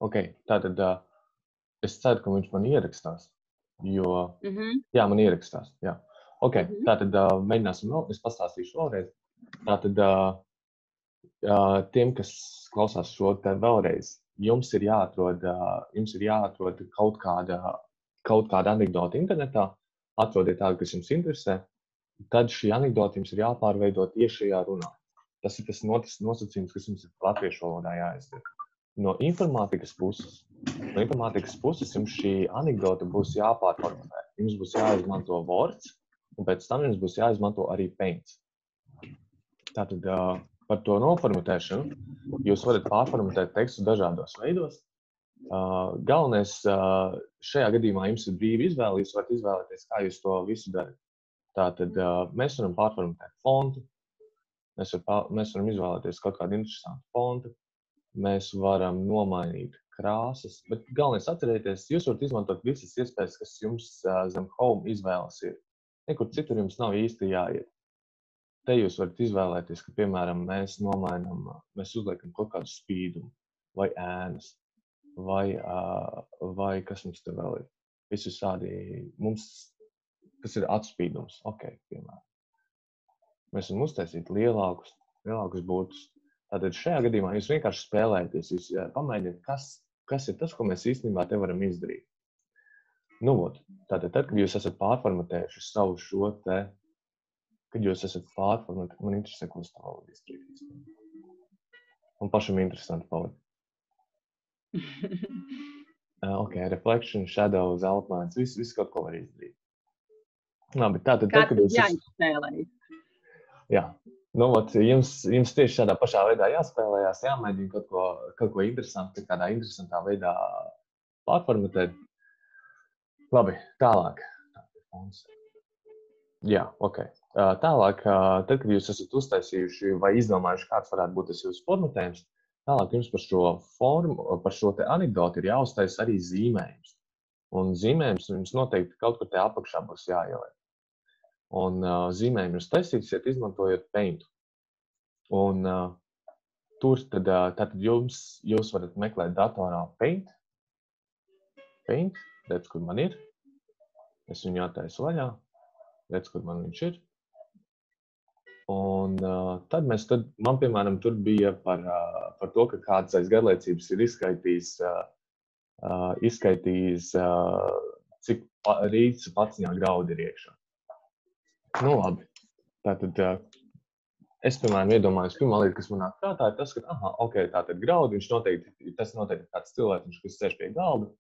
Ok, tātad es ceru, ka viņš man ierakstās, jo, jā, man ierakstās, jā. Ok, tātad mēģināsim vēl, es pastāstīšu vēlreiz. Tātad tiem, kas klausās šo te vēlreiz, jums ir jāatrod kaut kāda anekdota internetā, atrodiet tādu, kas jums interesē, tad šī anekdota jums ir jāpārveido tiešajā runā. Tas ir tas nosacījums, kas jums ir latviešu valodā jāizdara. No informātikas puses jums šī anekdota būs jāpārformatē. Jums būs jāizmanto Words, un pēc tam jums būs jāizmanto arī Paint. Tātad par to noformatēšanu jūs varat pārformatēt tekstu dažādos veidos. Galvenais šajā gadījumā jums ir brīva izvēle, jūs varat izvēlēties, kā jūs to visu darat. Tātad mēs varam pārformatēt fontu, mēs varam izvēlēties kaut kādu interesantu fontu, mēs varam nomainīt krāsas, bet galvenais atcerieties, jūs varat izmantot visas iespējas, kas jums zem home izvēles ir. Nekur citur jums nav īsti jāiet. Te jūs varat izvēlēties, ka, piemēram, mēs uzliekam kaut kādu spīdumu, vai ēnas, vai kas mums te vēl ir. Visu sādi kas ir atspīdums, ok, piemēram. Mēs varam uztaisīt lielākus būtus. Tātad šajā gadījumā jūs vienkārši spēlēties, jūs pamēģiniet, kas ir tas, ko mēs īstenībā te varam izdarīt. Nu, tātad tad, kad jūs esat pārformatējuši savu šo te, man interesē, ko es tā valodu izdarīt. Man pašam interesanti palikt. Ok, reflection, shadows, outlines, viss kaut ko var izdarīt. Labi, tātad tad, kad jūs jāizspēlējas. Jā. Nu, jums tieši šādā pašā veidā jāspēlējās, jāmēģina kaut ko interesantu, kādā interesantā veidā pārformatēt. Labi, tālāk. Jā, ok. Tālāk, tad, kad jūs esat uztaisījuši vai izdomājuši, kāds varētu būt tas jūsu formatējums, tālāk jums par šo te anekdotu ir jāuztais arī zīmējums. Un zīmējums jums noteikti kaut kur te apakšā būs jāieliek. Un zīmējumu jūs taisīsiet, izmantojot Paint. Un tur tātad jūs varat meklēt datorā Paint, redz, kur man ir. Es viņu attaisu vaļā, redz, kur man viņš ir. Un tad man, piemēram, tur bija par to, ka kāds aiz garlaicības ir izskaitījis, cik rīts paciņā graudi ir iekšā. Nu, labi. Tātad es, piemēram, iedomājos, pirmā lieta, kas manā prātā ir tas, ka, tātad graudi, tas noteikti ir kāds cilvēks, kas sēž pie galda.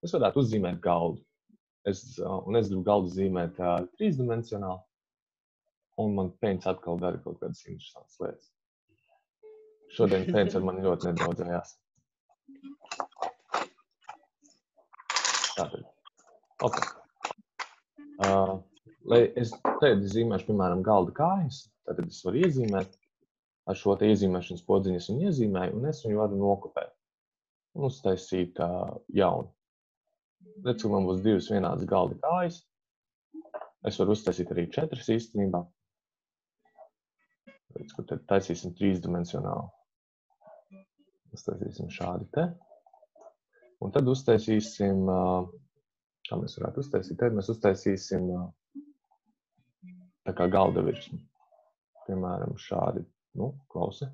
Es varētu uzzīmēt galdu. Un es gribu galdu zīmēt trīsdimensionāli. Un man Paints atkal dara kaut kādas interesantas lietas. Šodien Paints ar mani ļoti nedaudzējās. Tātad. Ok. Lai es tagad zīmēšu, piemēram, galda kājas, tad es varu iezīmēt ar šo te iezīmēšanas podziņu, es viņu iezīmēju, un es viņu varu nokopēt un uztaisīt jaunu. Redz, ka man būs divas vienādas galda kājas. Es varu uztaisīt arī 4 īstenībā. Redz, ka tad taisīsim trīsdimensionāli. Uztaisīsim šādi te. Un tad uztaisīsim, kā mēs varētu uztaisīt, tad mēs uztaisīsim tā kā galda virsmu. Piemēram, šādi, klausi.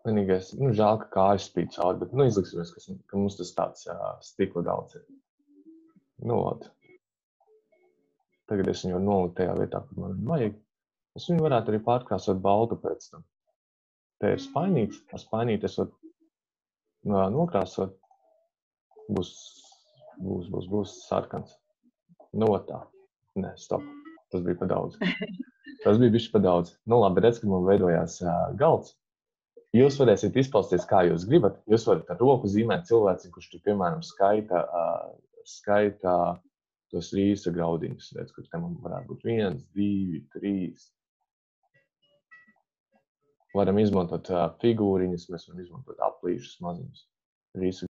Vienīgais, žēl, ka kājas spīd cauri, bet, izliksimies, ka mums tas tāds stikla daudz ir. Tagad es viņu noliku tajā vietā, kur man vajag. Es viņu varētu arī pārkrāsot baltu pēc tam. Te ir spainīts, ar spainīti es varu nokrāsot. Būs sarkans. Tā. Nē, stop. Tas bija pa daudz. Tas bija bišķi pa daudz. Labi, redz, ka man veidojās galds. Jūs varēsiet izpausties, kā jūs gribat. Jūs varat ar roku zīmēt cilvēci, kurš tur, piemēram, skaita tos rīsa graudiņus. Redz, kur te man varētu būt 1, 2, 3. Varam izmantot figūriņas, mēs varam izmantot aplīšus maziņus. Rīsa